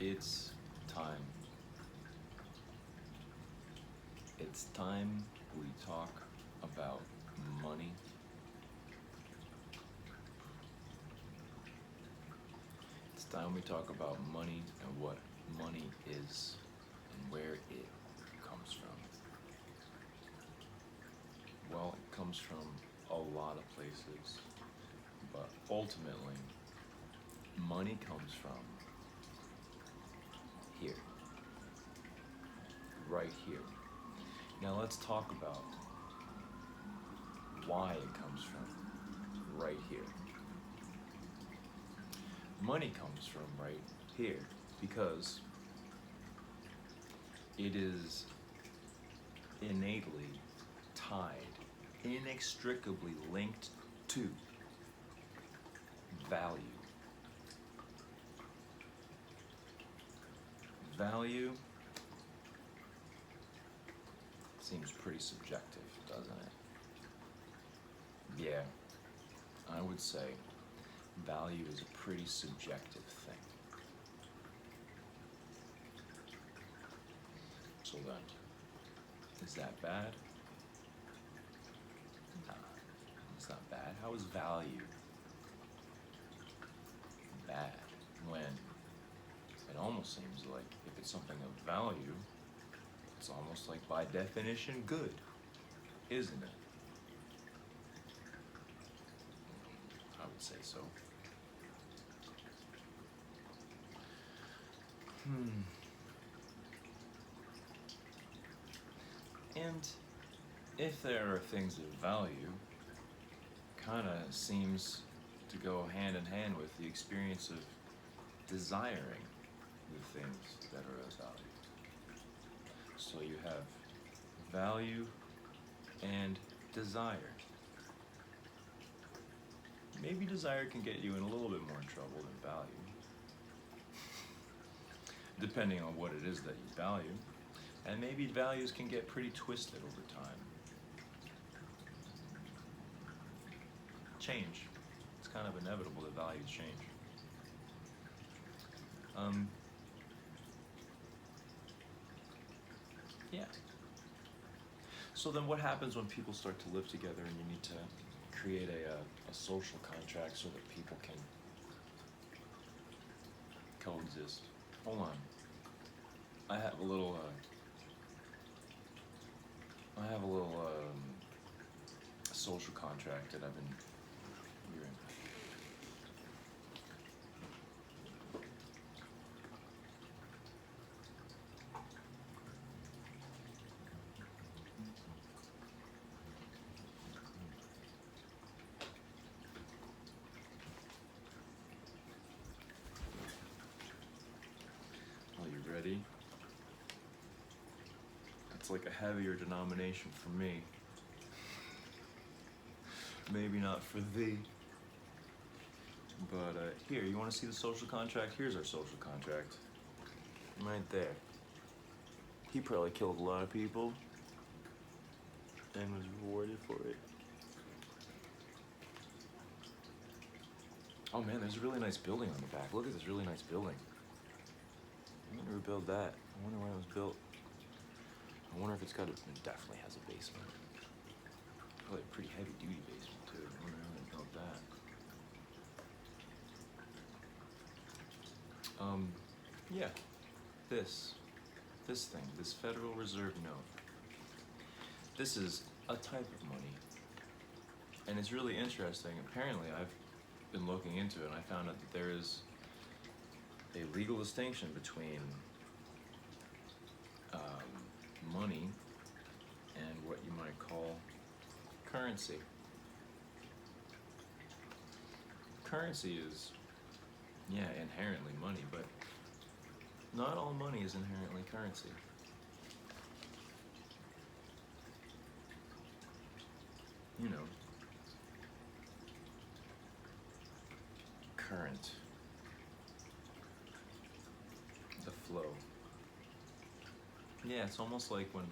It's time. It's time we talk about money. It's time we talk about money and what money is and where it comes from. Well, it comes from a lot of places, but ultimately, money comes from here, right here. Now let's talk about why it comes from right here. Money comes from right here because it is innately tied, inextricably linked to value. Value seems pretty subjective, doesn't it? Yeah, I would say value is a pretty subjective thing. So then, is that bad? Nah, it's not bad. How is value bad when it almost seems like if it's something of value, it's almost like by definition good, isn't it? I would say so. And if there are things of value, kind of seems to go hand in hand with the experience of desiring the things that are of value. So you have value and desire. Maybe desire can get you in a little bit more trouble than value, depending on what it is that you value. And maybe values can get pretty twisted over time. Change. It's kind of inevitable that values change. Yeah. So then what happens when people start to live together and you need to create a social contract so that people can coexist? Hold on. I have a little social contract that I've been hearing. Are you ready? It's like a heavier denomination for me. Maybe not for thee. But here, you want to see the social contract? Here's our social contract. Right there. He probably killed a lot of people and was rewarded for it. Oh man, there's a really nice building on the back. Look at this really nice building. I wonder who built that. I wonder when it was built. I wonder if it definitely has a basement. Probably a pretty heavy duty basement too. I wonder how they built that. Yeah, this thing, this Federal Reserve note. This is a type of money. And it's really interesting. Apparently, I've been looking into it and I found out that there is a legal distinction between money and what you might call currency. Currency is, yeah, inherently money, but not all money is inherently currency. You know, current, the flow. Yeah, it's almost like when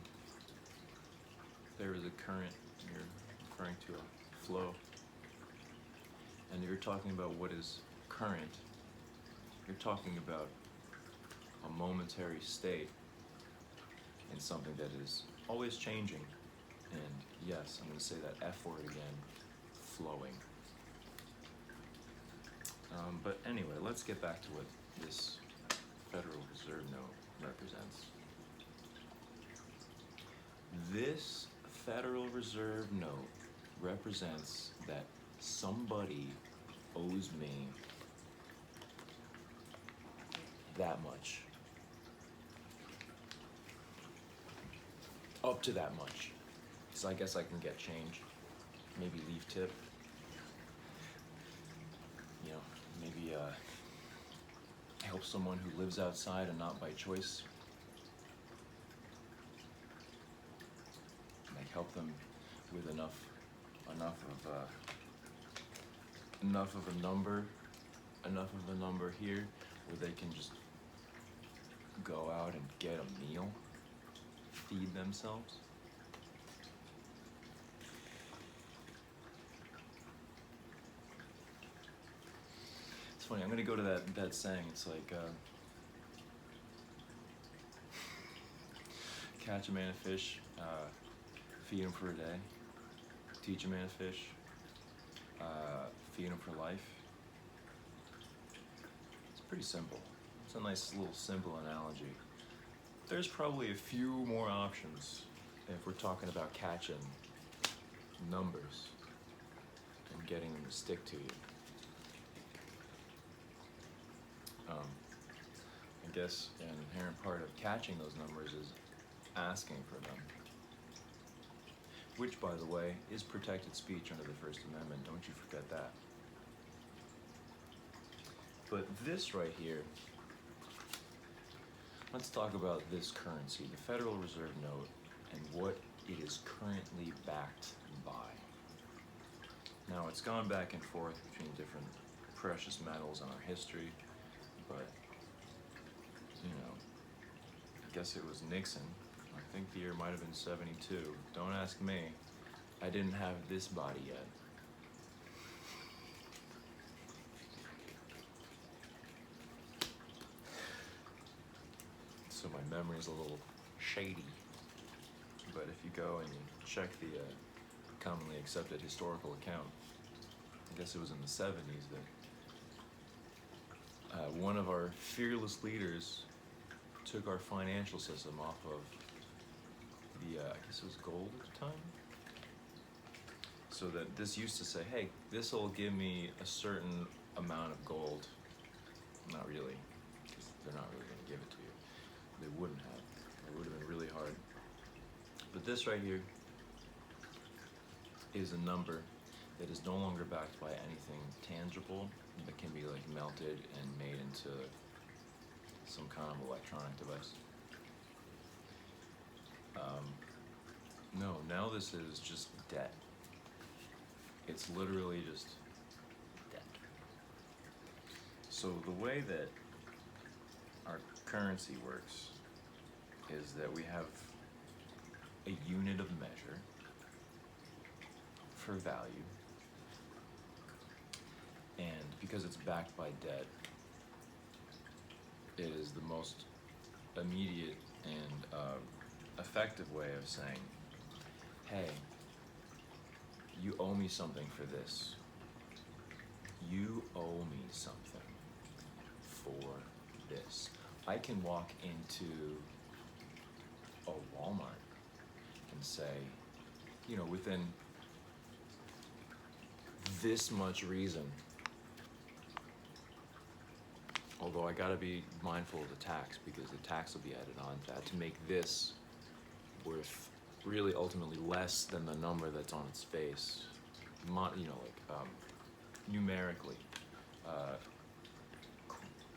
there is a current, you're referring to a flow. And you're talking about what is current, you're talking about a momentary state in something that is always changing. And yes, I'm going to say that F word again, flowing. But anyway, let's get back to what this Federal Reserve note represents. This Federal Reserve note represents that somebody owes me that much. Up to that much. So I guess I can get change, maybe leave tip. You know, maybe help someone who lives outside and not by choice. Like help them with enough of a number here where they can just go out and get a meal, feed themselves. It's funny, I'm gonna go to that saying. It's like catch a man a fish, feed him for a day, teach a man a fish, feed him for life. It's pretty simple. It's a nice little simple analogy. There's probably a few more options if we're talking about catching numbers and getting them to stick to you. I guess an inherent part of catching those numbers is asking for them. Which, by the way, is protected speech under the First Amendment. Don't you forget that. But this right here, let's talk about this currency, the Federal Reserve note, and what it is currently backed by. Now, it's gone back and forth between different precious metals in our history, but, you know, I guess it was Nixon. I think the year might have been 72. Don't ask me. I didn't have this body yet. So my memory is a little shady. But if you go and you check the commonly accepted historical account, I guess it was in the 70s that one of our fearless leaders took our financial system off of the, I guess it was gold at the time. So that this used to say, hey, this will give me a certain amount of gold. Not really, because they're not really going to give it to you. They wouldn't have. It would have been really hard. But this right here is a number that is no longer backed by anything tangible, but can be like melted and made into some kind of electronic device. No, now this is just debt. It's literally just debt. So the way that our currency works is that we have a unit of measure for value, and because it's backed by debt, it is the most immediate and effective way of saying, hey, you owe me something for this. You owe me something for this. I can walk into a Walmart and say, you know, within this much reason, although I gotta be mindful of the tax, because the tax will be added on to that to make this worth really ultimately less than the number that's on its face, you know, like numerically,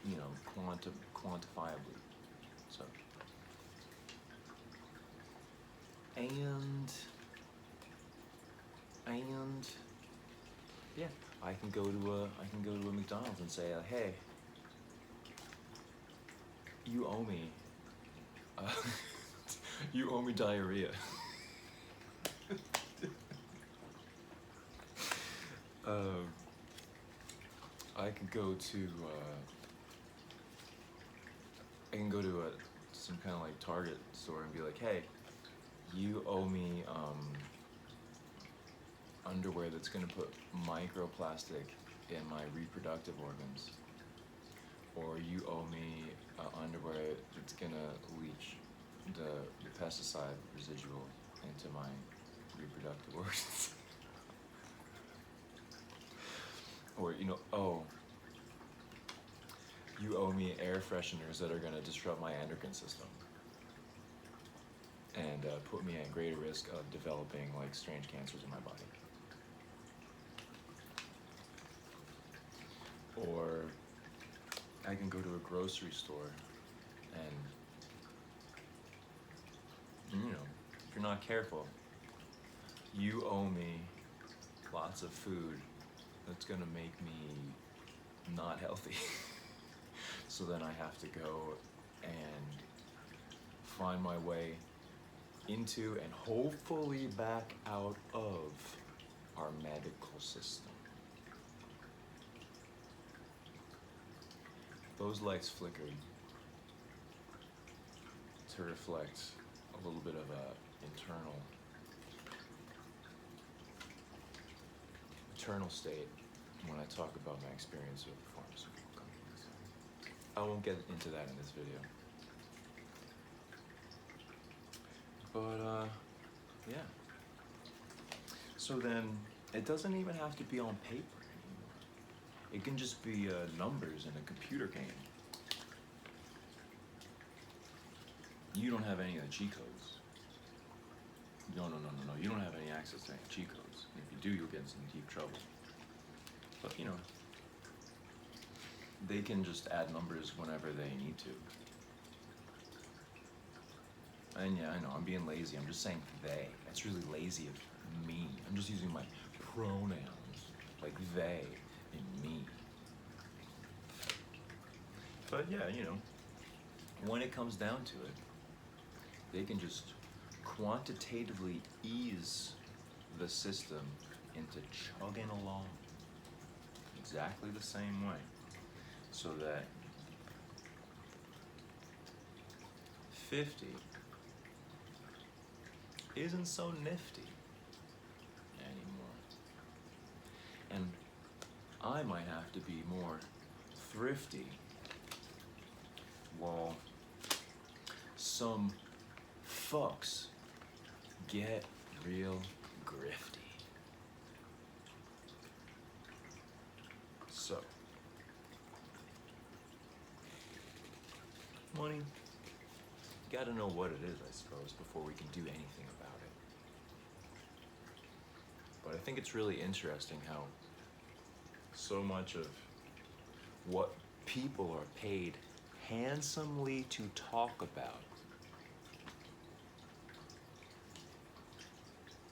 you know, quantifiably. So, and yeah, I can go to a McDonald's and say, hey, you owe me. You owe me diarrhea. I could go to I can go to some kind of like Target store and be like, hey, you owe me underwear that's gonna put microplastic in my reproductive organs, or you owe me underwear that's gonna leach the pesticide residual into my reproductive organs. Or, oh, you owe me air fresheners that are gonna disrupt my endocrine system and put me at greater risk of developing like strange cancers in my body. Or I can go to a grocery store and, if you're not careful, you owe me lots of food that's gonna make me not healthy. So then I have to go and find my way into and hopefully back out of our medical system. Those lights flickered to reflect a little bit of a internal state when I talk about my experience with pharmaceutical companies. I won't get into that in this video. But yeah. So then it doesn't even have to be on paper anymore. It can just be numbers in a computer game. You don't have any of the cheat codes. No. You don't have any access to any cheat codes. And if you do, you'll get in some deep trouble. But they can just add numbers whenever they need to. And yeah, I know, I'm being lazy. I'm just saying they. That's really lazy of me. I'm just using my pronouns, like they and me. But yeah, when it comes down to it, they can just quantitatively ease the system into chugging along exactly the same way, so that 50 isn't so nifty anymore. And I might have to be more thrifty while some fucks get real grifty. So, money, you gotta know what it is, I suppose, before we can do anything about it. But I think it's really interesting how so much of what people are paid handsomely to talk about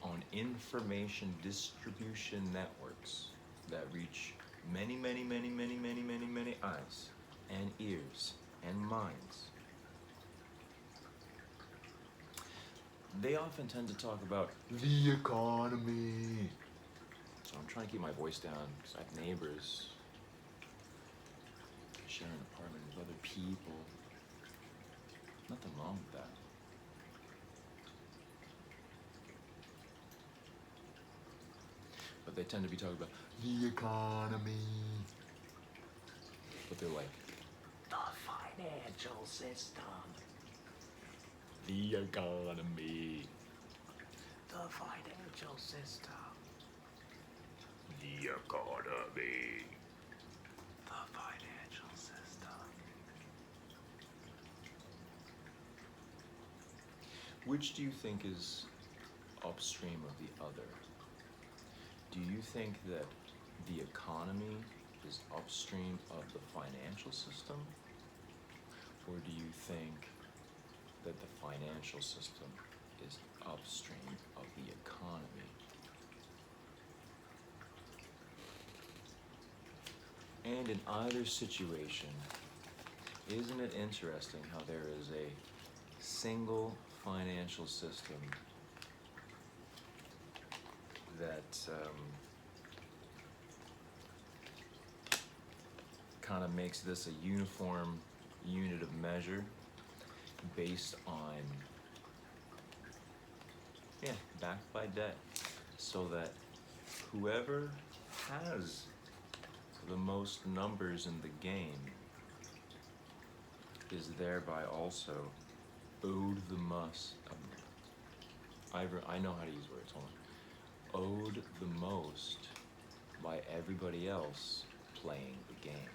on information distribution networks that reach many eyes and ears and minds, they often tend to talk about the economy. So I'm trying to keep my voice down because I have neighbors, share an apartment with other people. Nothing wrong with that. But they tend to be talking about the economy. But they're like, the financial system. The economy. The financial system. The economy. The financial system. Which do you think is upstream of the other? Do you think that the economy is upstream of the financial system? Or do you think that the financial system is upstream of the economy? And in either situation, isn't it interesting how there is a single financial system that kind of makes this a uniform unit of measure based on, backed by debt, so that whoever has the most numbers in the game is thereby also owed the most. I know how to use words. Hold on. Owed the most by everybody else playing the game.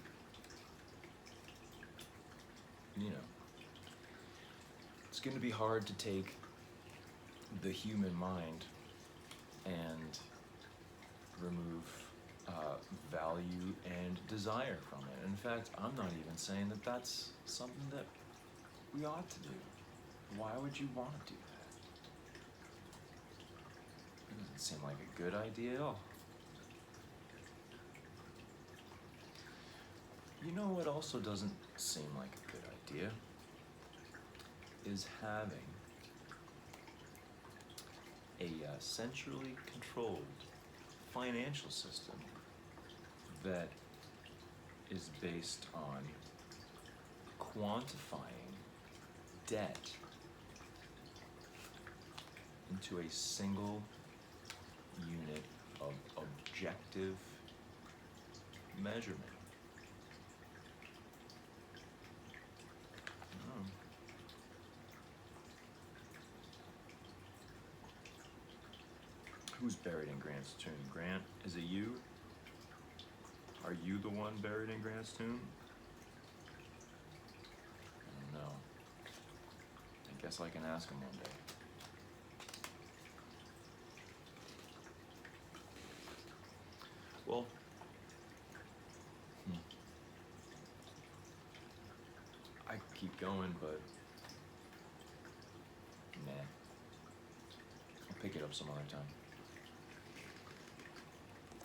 You know, it's going to be hard to take the human mind and remove value and desire from it. In fact, I'm not even saying that that's something that we ought to do. Why would you want to do that? It doesn't seem like a good idea at all. You know what also doesn't seem like a good idea is having a centrally controlled financial system that is based on quantifying debt into a single unit of objective measurement. Who's buried in Grant's tomb? Grant, is it you? Are you the one buried in Grant's tomb? I don't know. I guess I can ask him one day. Well, I could keep going, but nah. I'll pick it up some other time.